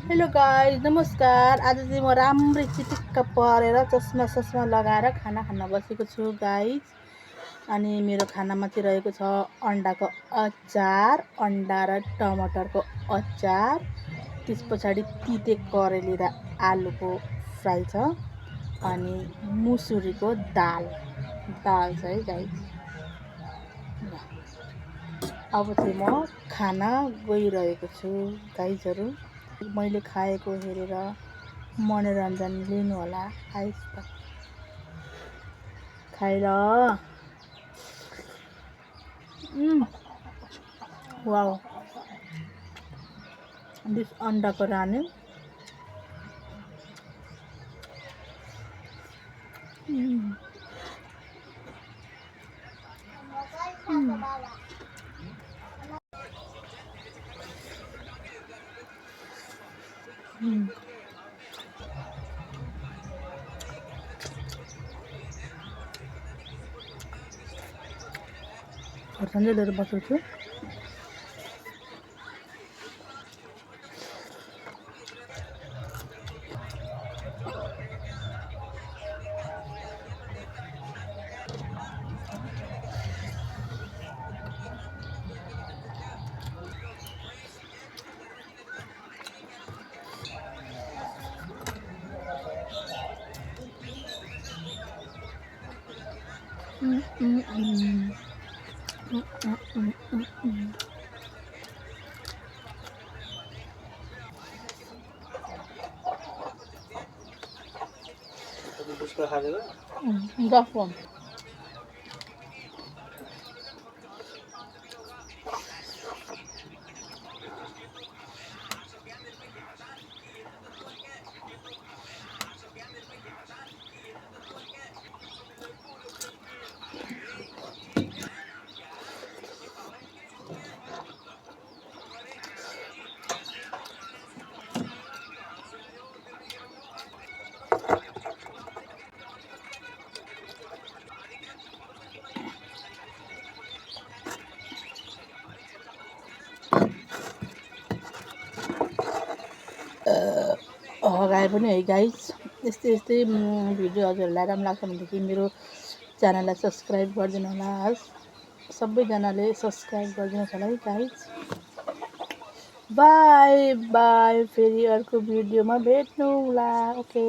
Hello guys, नमस्कार। आज चाहिँ म राम्रै चिटिक्क परेर चस्मा लगाएर खाना खान बसेको छु गाइस। अनि मेरो खानामा चाहिँ रहेको छ अन्डाको अचार, अन्डा र टमाटरको अचार। त्यस पछाडि तिते करेली र आलुको फ्राई छ। अनि मुसुरीको दाल छ है गाइस। अब चाहिँ म खाना गइरहेको छु गाइजहरू। मैले खाएको हेरेर मनोरञ्जन लिनुहोला गाइस। त खाएर वाउ, दिस अन्डाको रानी। खोर्सानी लिएर बसेको छु। गफ हगाए पनि है गाइस। यस्तै भिडियो हजुरहरूलाई राम्रो लाग्छ भनेदेखि मेरो च्यानललाई सब्सक्राइब गरिदिनु होला। सबैजनाले सब्सक्राइब गरिदिनुहोस् होला है गाइस। बाई बाई, फेरि अर्को भिडियोमा भेट्नु होला। ओके।